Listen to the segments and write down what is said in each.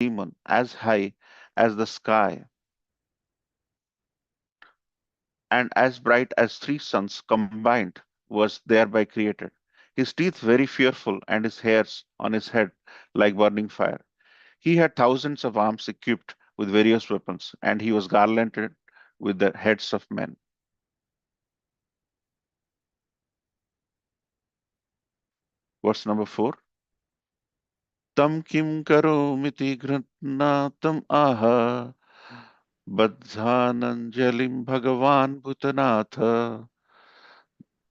demon as high as the sky and as bright as three suns combined was thereby created. His teeth very fearful and his hairs on his head like burning fire. He had thousands of arms equipped with various weapons, and he was garlanded with the heads of men. Verse number 4. Tam kim karomiti घृणातम् आह बद्धानञ्जलिं भगवान् भूतनाथ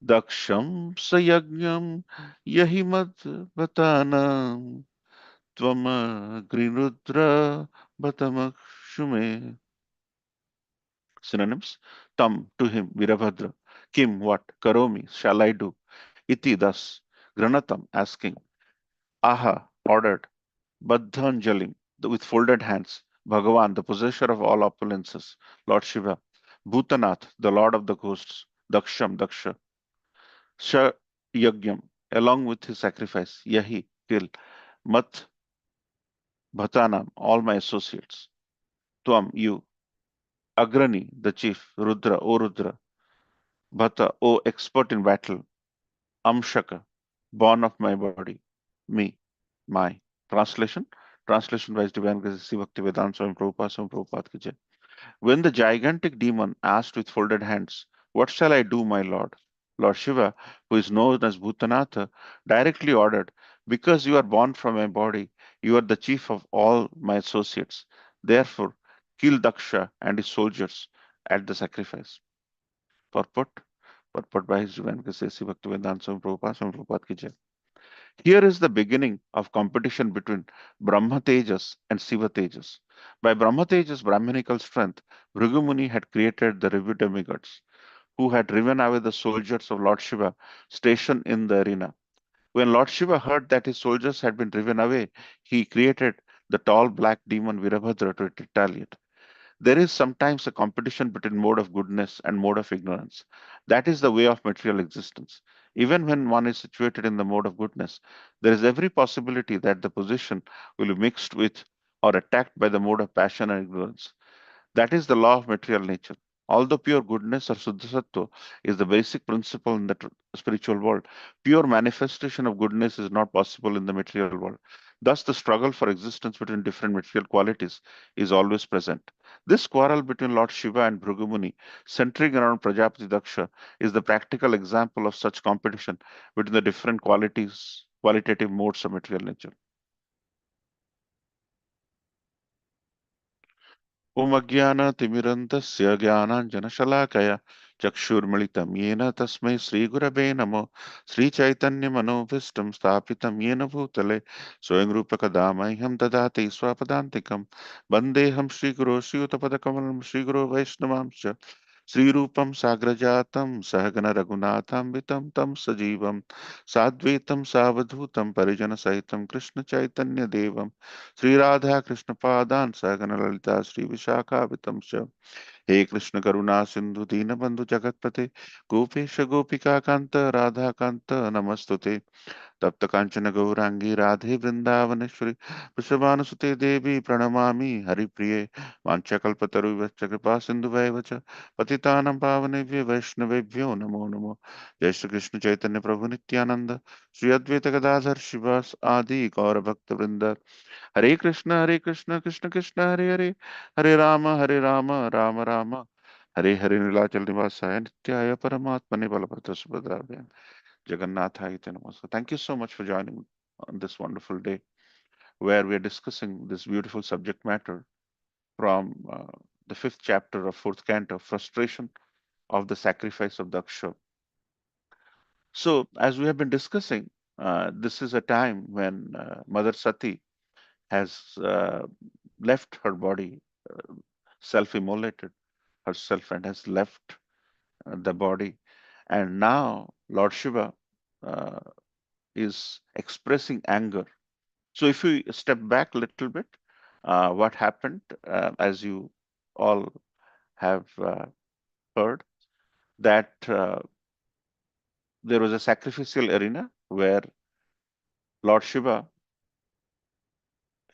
दक्षं सयज्ञं यहि मद्भतानां त्वमग्निरुद्र बतमक्षुमे. Synonyms: Tam, to him, Virabhadra. Kim, what? Karomi, shall I do? Iti, thus. Granatam, asking. Aha, ordered. Baddhanjalim, with folded hands. Bhagavan, the possessor of all opulences. Lord Shiva. Bhutanath, the lord of the ghosts. Daksham, Daksha. Sha Yagyam, along with his sacrifice. Yahi, kill. Mat Bhatanam, all my associates. Tvam, you. Agrani, the chief. Rudra, O Rudra. Bhata, O expert in battle. Amshaka, born of my body, me, my. Translation. Translation by His Divine Grace Sri Bhakti Vedanta Swami Prabhupada ki jai. When the gigantic demon asked with folded hands, "What shall I do, my lord?" Lord Shiva, who is known as Bhutanatha, directly ordered, "Because you are born from my body, you are the chief of all my associates. Therefore, kill Daksha and his soldiers at the sacrifice." Purport. Purport by His Divine Grace Sri Bhakti Vedanta Swami Prabhupada ki jai. Here is the beginning of competition between Brahma Tejas and Shiva Tejas. By Brahma Tejas' Brahminical strength, Bhrigu Muni had created the Review demigods, who had driven away the soldiers of Lord Shiva stationed in the arena. When Lord Shiva heard that his soldiers had been driven away, he created the tall black demon Virabhadra to retaliate. There is sometimes a competition between mode of goodness and mode of ignorance. That is the way of material existence. Even when one is situated in the mode of goodness, there is every possibility that the position will be mixed with or attacked by the mode of passion and ignorance. That is the law of material nature. Although pure goodness or Suddha Sattva is the basic principle in the spiritual world, pure manifestation of goodness is not possible in the material world. Thus, the struggle for existence between different material qualities is always present. This quarrel between Lord Shiva and Bhrigumuni, centering around Prajapati Daksha, is the practical example of such competition between the different qualitative modes of material nature. ॐ अज्ञानतिमिरन्तस्य ज्ञानाञ्जनशलाकया चक्षुर्मिलितं येन तस्मै श्रीगुरवे नमो श्रीचैतन्यमनोभीष्टं स्थापितं येन भूतले स्वयं रूपकदा मह्यं ददाति स्वपदान्तिकं वन्देऽहं श्रीगुरो श्रीयुतपदकमलं श्रीगुरो वैष्णवांश्च श्रीरूपं साग्रजातं सहगण रघुनाथान्वितं तं सजीवं साद्वैतं सावधूतं परिजनसहितं कृष्णचैतन्यदेवं श्रीराधा कृष्णपादान् सहगण ललिता श्रीविशाखावितं च हे कृष्ण करुणा सिंधु दीनबंधु जगतपते गोपेश गोपिका कांत राधा कांत नमस्तुते तप्त कांचन गौरांगी राधे वृंदावनेश्वरी वृषभानुसुते देवी प्रणमामि हरिप्रिये वाञ्छाकल्पतरुभ्यश्च कृपा सिन्धुभैव च पतितानां पावनेभ्यो वैष्णवेभ्यो नमो नमो जय श्री कृष्ण चैतन्य प्रभु नित्यानंद श्री अद्वैत गदाधर शिवास आदि गौर भक्त वृंद हरे कृष्ण कृष्ण कृष्ण हरे हरे हरे राम राम राम हरे हरे नीलाचल निवासाय नित्याय परमात्मने Balabhadra सुभद्राभ्याम Jagannatha Namaste. Thank you so much for joining on this wonderful day where we are discussing this beautiful subject matter from the fifth chapter of fourth canto, Frustration of the Sacrifice of Daksha. So, as we have been discussing, this is a time when Mother Sati has left her body, self immolated herself, and has left the body. And now Lord Shiva uh, is expressing anger. So if we step back a little bit, what happened, as you all have heard, that there was a sacrificial arena where Lord Shiva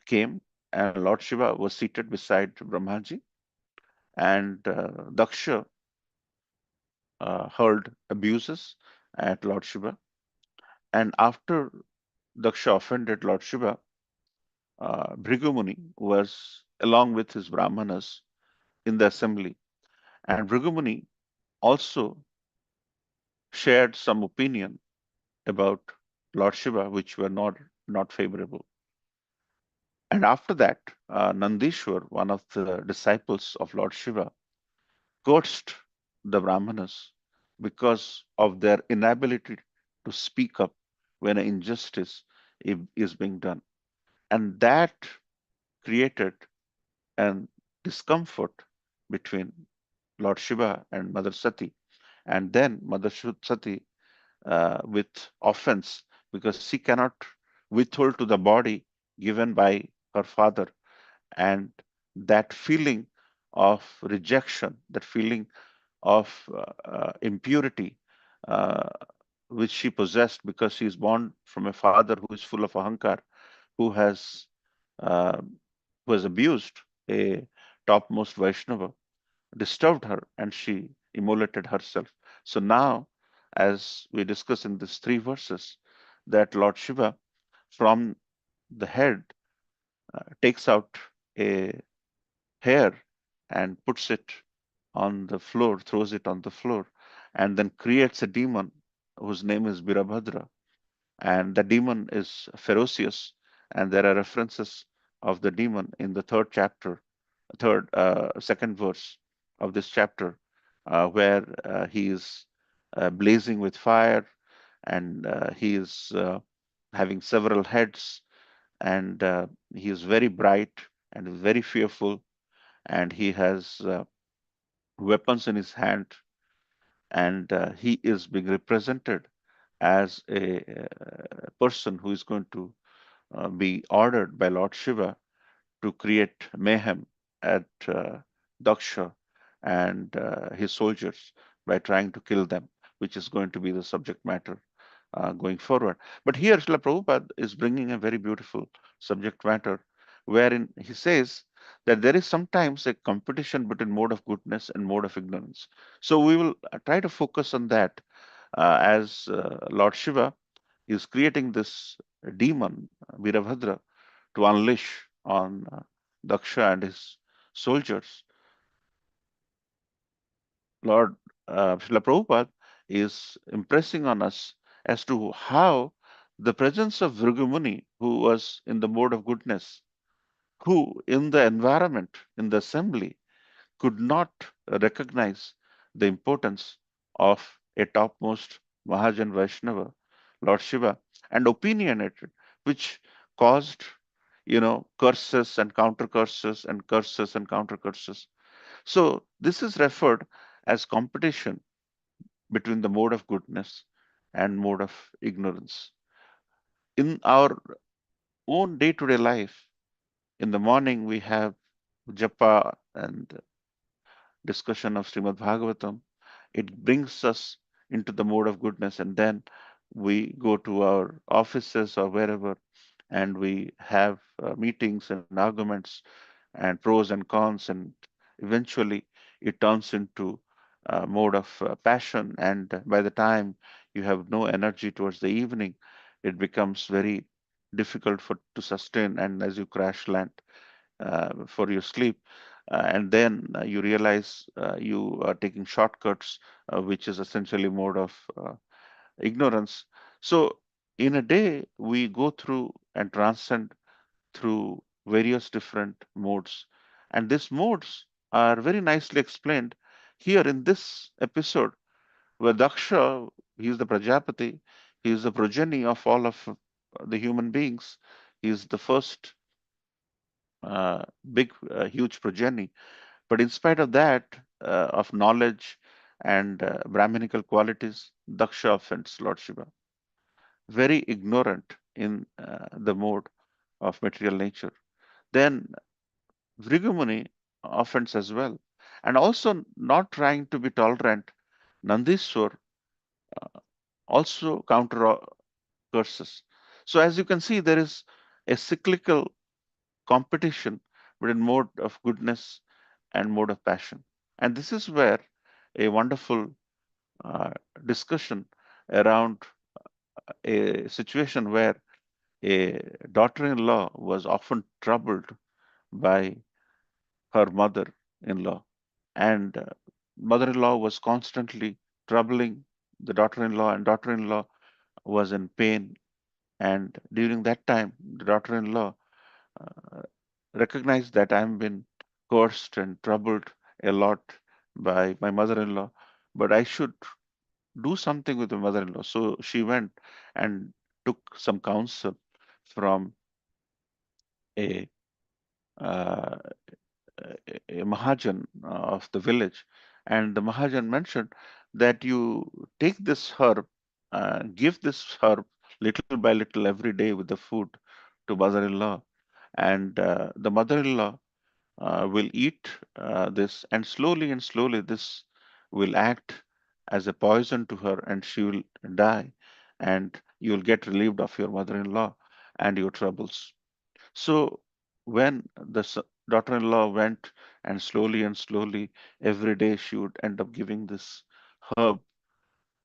came and Lord Shiva was seated beside Brahmaji, and Daksha hurled abuses at Lord Shiva. And after Daksha offended Lord Shiva, Bhrigumuni was along with his Brahmanas in the assembly. And Bhrigumuni also shared some opinion about Lord Shiva, which were not favorable. And after that, Nandishwar, one of the disciples of Lord Shiva, cursed the Brahmanas because of their inability to speak up when an injustice is being done. And that created an discomfort between Lord Shiva and Mother Sati. And then Mother Sati, with offense, because she cannot withhold to the body given by her father, and that feeling of rejection, that feeling of impurity, uh, which she possessed because she is born from a father who is full of ahankar, who has uh, who has abused a topmost Vaishnava, disturbed her, and she immolated herself. So now, as we discuss in these three verses, that Lord Shiva from the head takes out a hair and puts it on the floor, throws it on the floor, and then creates a demon whose name is Birabhadra. And the demon is ferocious, and there are references of the demon in the third chapter, second verse of this chapter, where he is blazing with fire, and he is having several heads, and he is very bright and very fearful, and he has weapons in his hand, and he is being represented as a person who is going to be ordered by Lord Shiva to create mayhem at Daksha and his soldiers by trying to kill them, which is going to be the subject matter going forward. But here, Srila Prabhupada is bringing a very beautiful subject matter wherein he says that there is sometimes a competition between mode of goodness and mode of ignorance. So we will try to focus on that as Lord Shiva is creating this demon, Virabhadra, to unleash on Daksha and his soldiers. Lord Srila Prabhupada is impressing on us as to how the presence of Bhrigu who was in the mode of goodness, who in the environment, in the assembly, could not recognize the importance of a topmost Mahajan Vaishnava, Lord Shiva, and opinionated, which caused, curses and counter curses and curses and counter curses. So this is referred as competition between the mode of goodness and mode of ignorance. In our own day-to-day life, in the morning we have japa and discussion of Srimad Bhagavatam. It brings us into the mode of goodness, and then we go to our offices or wherever, and we have meetings and arguments and pros and cons, and eventually it turns into a mode of passion. And by the time you have no energy towards the evening, it becomes very difficult to sustain, and as you crash land for your sleep. And then you realize you are taking shortcuts, which is essentially mode of ignorance. So in a day, we go through and transcend through various different modes. And these modes are very nicely explained here in this episode, where Daksha, he is the Prajapati, he is the progeny of all of the human beings. He is the first big, huge progeny. But in spite of that, of knowledge and Brahminical qualities, Daksha offends Lord Shiva. Very ignorant in the mode of material nature. Then Vrigamuni offends as well. And also not trying to be tolerant, Nandiswar also counter curses. So as you can see, there is a cyclical competition between mode of goodness and mode of passion. And this is where a wonderful uh, discussion around a situation where a daughter-in-law was often troubled by her mother-in-law, and mother-in-law was constantly troubling the daughter-in-law, and daughter-in-law was in pain. And during that time, the daughter-in-law uh, recognized that I'm been cursed and troubled a lot by my mother-in-law, but I should do something with my mother-in-law. So she went and took some counsel from a uh, a Mahajan of the village, and the Mahajan mentioned that you take this herb, give this herb little by little every day with the food to mother-in-law, and the mother-in-law will eat this, and slowly this will act as a poison to her, and she will die, and you will get relieved of your mother-in-law and your troubles. So when the daughter-in-law went, and slowly, every day she would end up giving this herb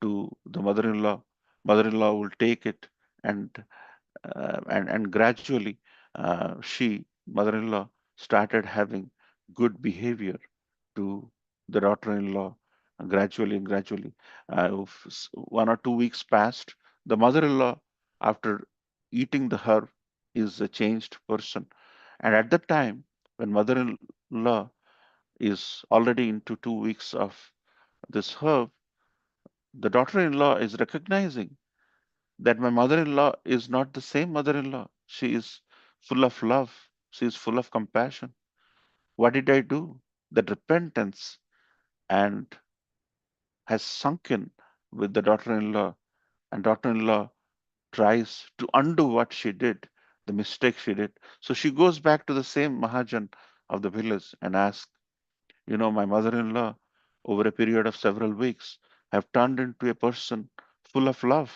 to the mother-in-law. Mother-in-law will take it, and and gradually she mother-in-law started having good behavior to the daughter-in-law. Gradually and gradually, 1 or 2 weeks passed. The mother-in-law, after eating the herb, is a changed person. And at that time, when mother-in-law is already into 2 weeks of this herb, the daughter-in-law is recognizing that my mother-in-law is not the same mother-in-law. She is full of love. She is full of compassion. What did I do? That repentance and has sunk in with the daughter-in-law, and daughter-in-law tries to undo what she did, the mistake she did. So she goes back to the same Mahajan of the village and asks, my mother-in-law, over a period of several weeks, have turned into a person full of love.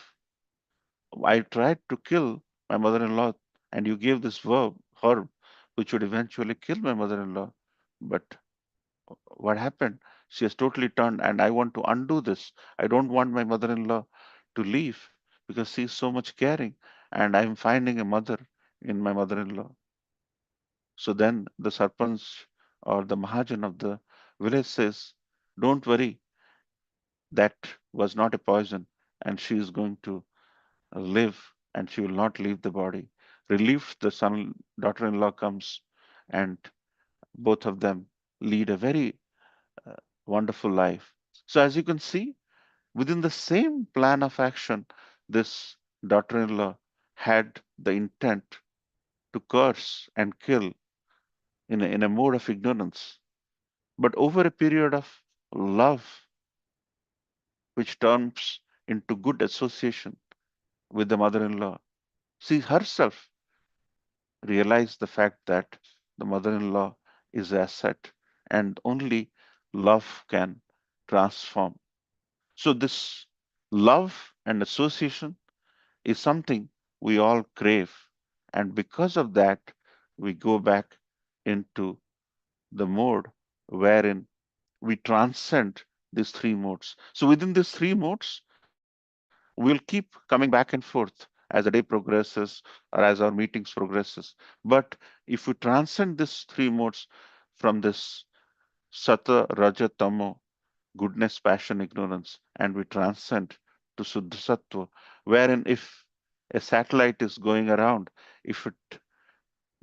I tried to kill my mother-in-law, and you gave this herb, which would eventually kill my mother-in-law. But what happened? She has totally turned, and I want to undo this. I don't want my mother-in-law to leave because she's so much caring, and I'm finding a mother in my mother-in-law. So then the Sarpanch or the Mahajan of the village says, don't worry, that was not a poison, and she is going to live, and she will not leave the body. Relieved, the son daughter-in-law comes, and both of them lead a very uh, wonderful life. So as you can see, within the same plan of action, this daughter-in-law had the intent to curse and kill in a mode of ignorance. But over a period of love, which turns into good association with the mother-in-law, she herself realized the fact that the mother-in-law is an asset, and only love can transform. So this love and association is something we all crave, and because of that, we go back into the mode wherein we transcend these three modes. So within these three modes, we'll keep coming back and forth as the day progresses or as our meetings progresses. But if we transcend these three modes from this Sata, Raja, Tamo, goodness, passion, ignorance, and we transcend to Suddha Sattva, wherein if a satellite is going around, if it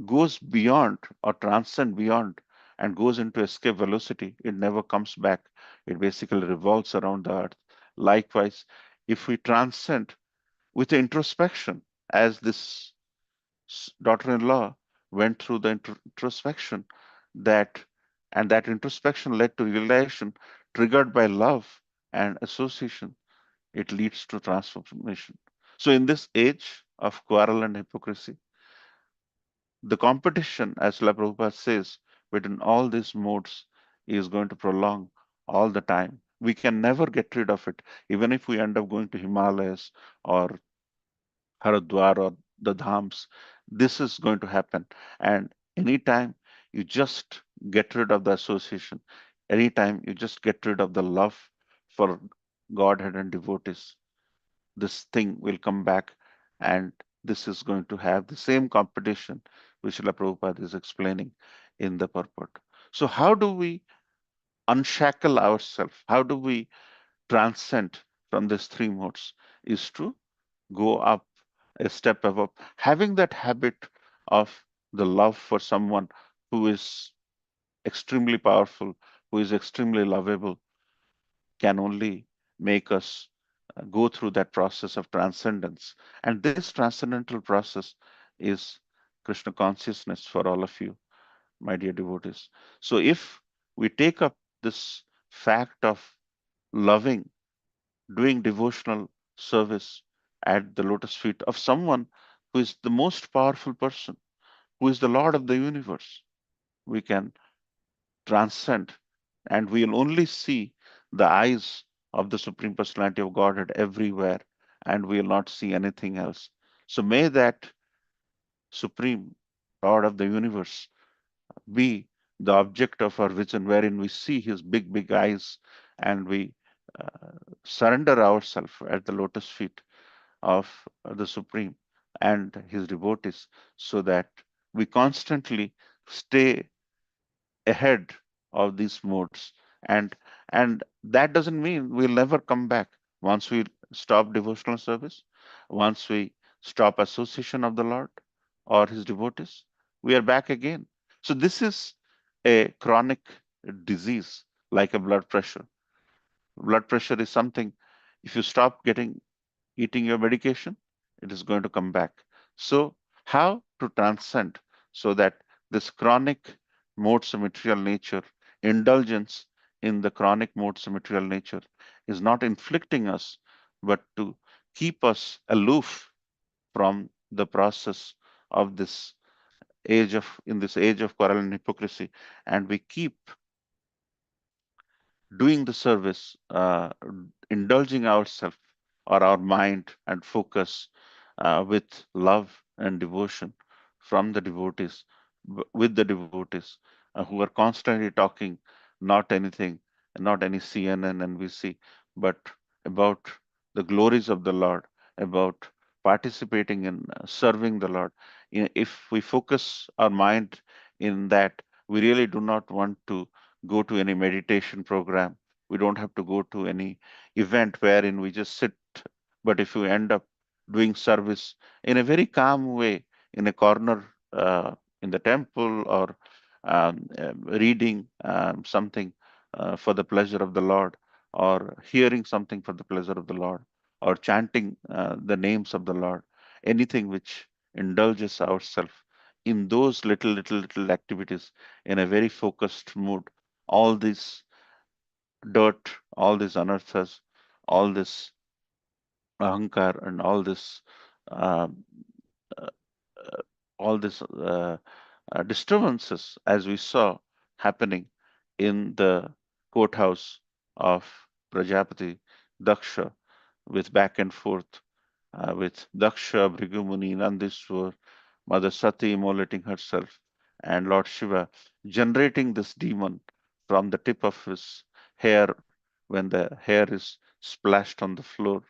goes beyond or transcend beyond and goes into escape velocity, it never comes back. It basically revolves around the earth. Likewise, if we transcend with introspection, as this daughter-in-law went through the introspection, that and that introspection led to realization triggered by love and association, it leads to transformation. So in this age of quarrel and hypocrisy, the competition, as Srila Prabhupada says, between all these modes is going to prolong all the time. We can never get rid of it, even if we end up going to Himalayas or Haridwar or the Dhams. This is going to happen. And Anytime you just get rid of the association, anytime you just get rid of the love for Godhead and devotees, this thing will come back, and this is going to have the same competition which Srila Prabhupada is explaining in the purport. So, how do we unshackle ourselves? How do we transcend from these three modes? Is to go up a step above, having that habit of the love for someone who is extremely powerful, who is extremely lovable, can only make us go through that process of transcendence. And this transcendental process is Krishna consciousness for all of you, my dear devotees. So if we take up this fact of loving, doing devotional service at the lotus feet of someone who is the most powerful person, who is the Lord of the universe, we can transcend, and we'll only see the eyes of the Supreme Personality of Godhead everywhere, and we'll not see anything else. So may that Supreme Lord of the universe be the object of our vision, wherein we see his big, big eyes, and we uh, surrender ourselves at the lotus feet of the Supreme and his devotees, so that we constantly stay ahead of these modes. And and that doesn't mean we'll never come back. Once we stop devotional service, once we stop association of the Lord or his devotees, we are back again. So this is a chronic disease, like a blood pressure. Blood pressure is something, if you stop getting eating your medication, it is going to come back. So, how to transcend so that this chronic modes of material nature, indulgence in the chronic modes of material nature, is not inflicting us, but to keep us aloof from the process of this in this age of quarrel and hypocrisy, and we keep doing the service, indulging ourselves or our mind and focus with love and devotion from the devotees, with the devotees who are constantly talking, not anything, not any CNN, NBC, but about the glories of the Lord, about participating in serving the Lord. If we focus our mind in that, we really do not want to go to any meditation program. We don't have to go to any event wherein we just sit. But if you end up doing service in a very calm way, in a corner in the temple, or reading something for the pleasure of the Lord, or hearing something for the pleasure of the Lord, or chanting the names of the Lord, anything which indulges ourselves in those little activities in a very focused mood, all this dirt, all these anarthas, all this ahankar, and uh, uh, all this disturbances, as we saw happening in the courthouse of Prajapati Daksha, with back and forth, with Daksha, Bhrigumuni, Nandiswar, Mother Sati immolating herself, and Lord Shiva generating this demon from the tip of his hair when the hair is splashed on the floor,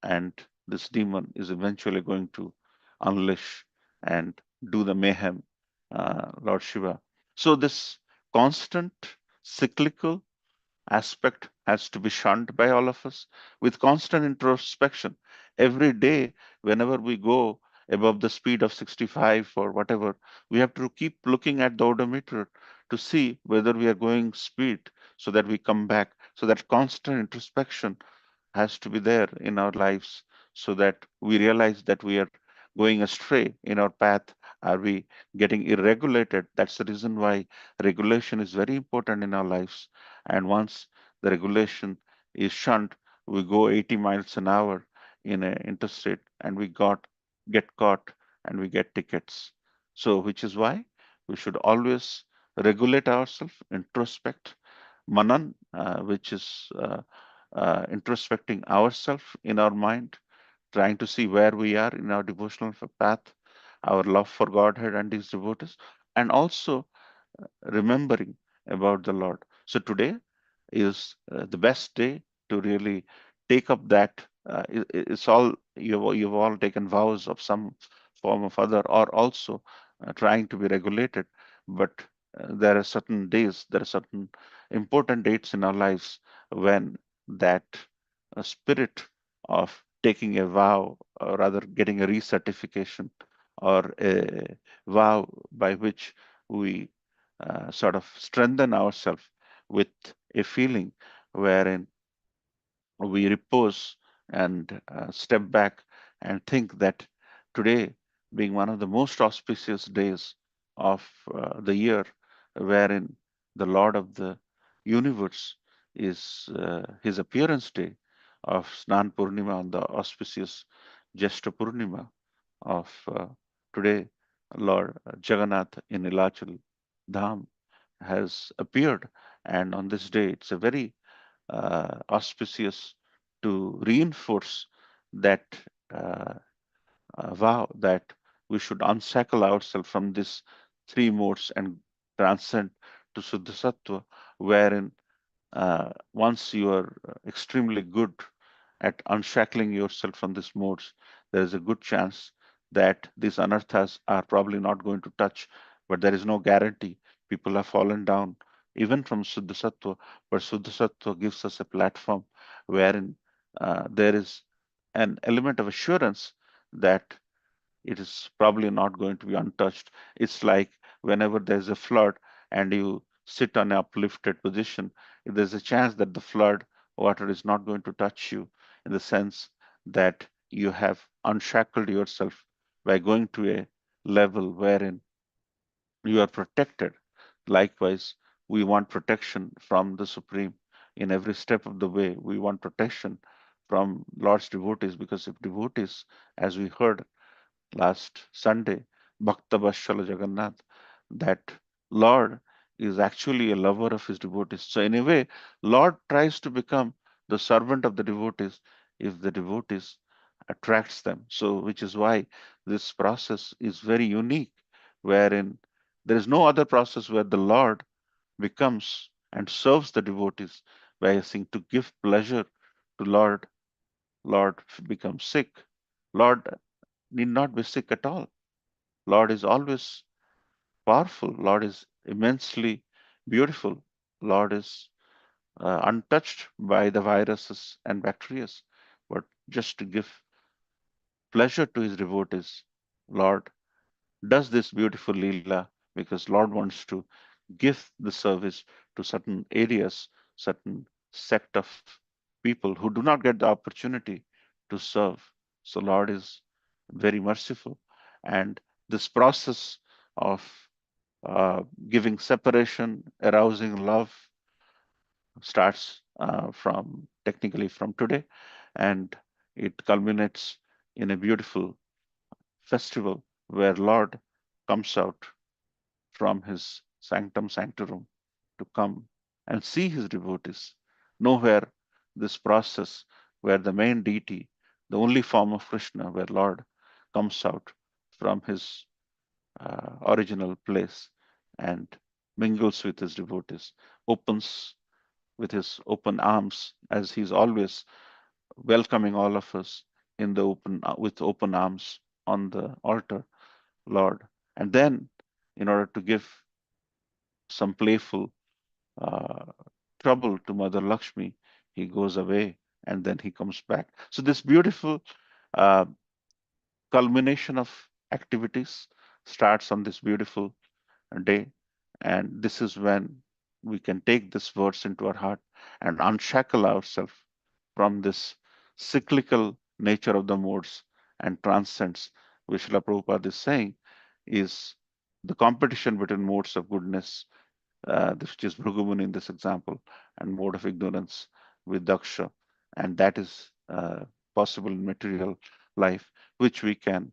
and this demon is eventually going to unleash and do the mayhem, Lord Shiva. So, this constant cyclical aspect has to be shunned by all of us with constant introspection. Every day, whenever we go above the speed of 65 or whatever, we have to keep looking at the odometer to see whether we are going speed, so that we come back. So that constant introspection has to be there in our lives, so that we realize that we are going astray in our path. Are we getting irregulated? That's the reason why regulation is very important in our lives. And once the regulation is shunned, we go 80 miles an hour in an interstate, and we get caught, and we get tickets. So, which is why we should always regulate ourselves, introspect, manan, which is introspecting ourselves in our mind, trying to see where we are in our devotional path, our love for Godhead and His devotees, and also remembering about the Lord. So today is the best day to really take up that. It's all you've all taken vows of some form of other, or also trying to be regulated. But there are certain days, there are certain important dates in our lives when that spirit of taking a vow, or rather getting a recertification, or a vow by which we sort of strengthen ourselves with a feeling wherein we repose and step back and think that today, being one of the most auspicious days of the year, wherein the Lord of the universe is his appearance day of Snan Purnima on the auspicious Jeshta Purnima of today, Lord Jagannath in Ilachal Dham has appeared. And on this day, it's a very auspicious to reinforce that uh, vow that we should unshackle ourselves from these three modes and transcend to Suddha Sattva, wherein once you are extremely good at unshackling yourself from these modes, there is a good chance that these anarthas are probably not going to touch, but there is no guarantee. People have fallen down even from Suddha Sattva, but Suddha Sattva gives us a platform wherein there is an element of assurance that it is probably not going to be untouched. It's like whenever there's a flood and you sit on an uplifted position, there's a chance that the flood water is not going to touch you, in the sense that you have unshackled yourself by going to a level wherein you are protected. Likewise, we want protection from the Supreme in every step of the way. We want protection from Lord's devotees, because if devotees, as we heard last Sunday, Bhakta Vatsala Jagannath, that Lord is actually a lover of his devotees. So, in a way, Lord tries to become the servant of the devotees if the devotees attracts them. So, which is why this process is very unique, wherein there is no other process where the Lord becomes and serves the devotees by asking to give pleasure to Lord. Lord becomes sick. Lord need not be sick at all. Lord is always powerful. Lord is immensely beautiful. Lord is untouched by the viruses and bacteria. But just to give pleasure to his devotees, Lord does this beautiful Leela because Lord wants to give the service to certain areas, certain sect of people who do not get the opportunity to serve. So Lord is very merciful. And this process of giving separation, arousing love starts from technically from today, and it culminates in a beautiful festival where Lord comes out from his sanctum sanctorum to come and see his devotees. Nowhere this process where the main deity, the only form of Krishna, where Lord comes out from his original place and mingles with his devotees, opens with his open arms, as he's always welcoming all of us in the open with open arms on the altar, Lord. And then, in order to give some playful uh, trouble to Mother Lakshmi, he goes away and then he comes back. So this beautiful uh, culmination of activities starts on this beautiful day. And this is when we can take this verse into our heart and unshackle ourselves from this cyclical nature of the modes and transcends, which Srila Prabhupada is saying is the competition between modes of goodness, which is Bhrigu in this example, and mode of ignorance with Daksha. And that is possible in material life, which we can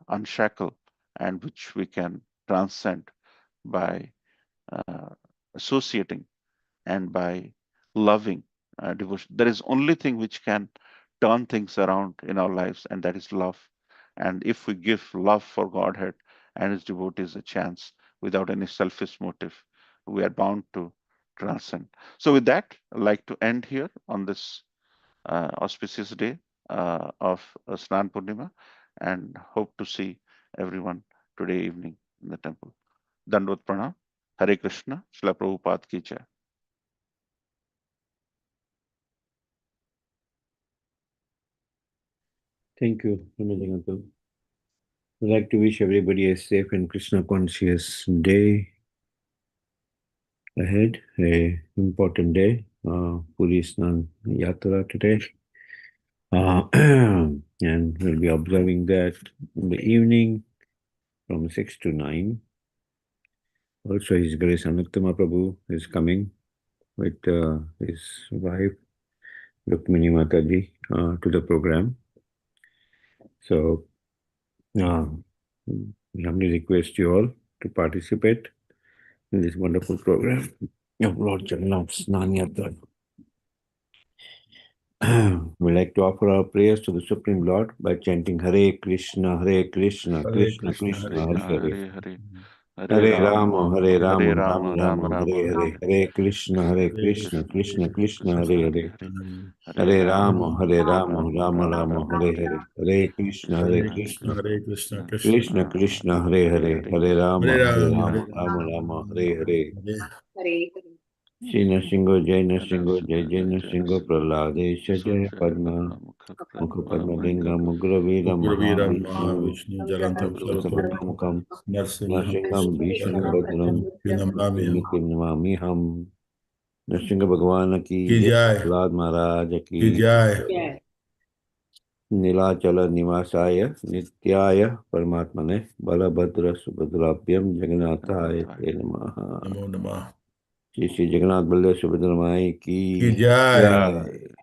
unshackle and which we can transcend by uh, associating and by loving devotion. There is only thing which can turn things around in our lives, and that is love. And if we give love for Godhead and His devotees a chance, without any selfish motive. We are bound to transcend. So, with that, I'd like to end here on this auspicious day of Snan Purnima, and hope to see everyone today evening in the temple. Dandot Pranam. Hare Krishna. Srila Prabhupada ki jai. Thank you, amazing uncle. I'd like to wish everybody a safe and Krishna conscious day ahead, a important day, Puri Snan Yatra today. And we'll be observing that in the evening from 6 to 9. Also, His Grace Anuttama Prabhu is coming with his wife, Rukmini Mataji, to the program. So, we humbly request you all to participate in this wonderful program of Lord Jagannath's Snan Yatra. We like to offer our prayers to the Supreme Lord by chanting Hare Krishna, Krishna, Krishna, Krishna, Hare Hare Hare Hare. Hare. Hare Rama, Hare Hare Rama, Rama, Rama Rama Rama, Rama, Hare Hare Hare. Hare. Hare Krishna, Krishna, Krishna, Krishna, Krishna, Krishna, Hare Hare Hare. Hare. Hare Hare Rama, Rama, Hare Rama, Rama Rama Rama, Rama, Rama Hare Hare Hare. Hare. Hare Krishna, Krishna, Krishna, Hare Krishna, Krishna, Krishna Krishna, Hare Hare Hare. Hare. Hare Rama, Hare Hare Ram, Rama, Hare Rama Rama, Hare Hare. Hare. Shri Nrsimha, Jai Nrsimha, Jai Jai Jai Nrsimha, Prahlades, Jai Padma, Mukha Padma Lingam, Ugra Veera Ugraveera Mahavishnu, Mahavishnu, Jalantam Sarvatomukam, Sarvatomukam, Narsimham, Nrsimham Bhishnu Bhadrang, Bhadram, Vinamrami. Nityam Namami Ham. Narasimha भगवान की Ki जय, Jai, Prahlad महाराज की Ki Jai, जय। नीलाचल निवासाय नित्याय परमात्मने बलभद्र सुभद्राभ्यम जगन्नाथाय ते नमः। Namo Namah. Shri Shri Jagannath Baldev Subhadra माई की Ki Jai. जय।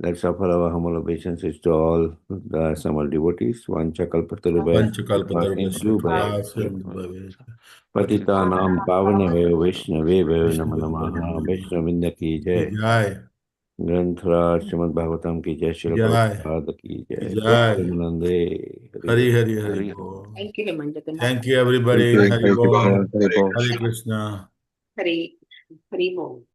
Let's offer our humble obeisances to all the assembled devotees. Vancha kalpatarubhaya kripa Panchakalpatarubhasya sindhu kripa bhaya sindhu bhave. patitanam pavanebhayo vaishnavebhayo Vishnu namo namaha। वैष्णववृंद की Ki जय। Jai, ग्रंथराज Shrimad Bhagavatam की जय। Ki Srila Jai, Prabhupada की Ki जय। बोल Jai. प्रेमानंदे Hari Hari बोल। Hari Hari Hare. Bol. Thank you, Heman Jagannath. Thank you Thank everybody. you. Hari Hare Bol. Krishna, Hare Bol। Hare Krishna. Hari, Hari Bol.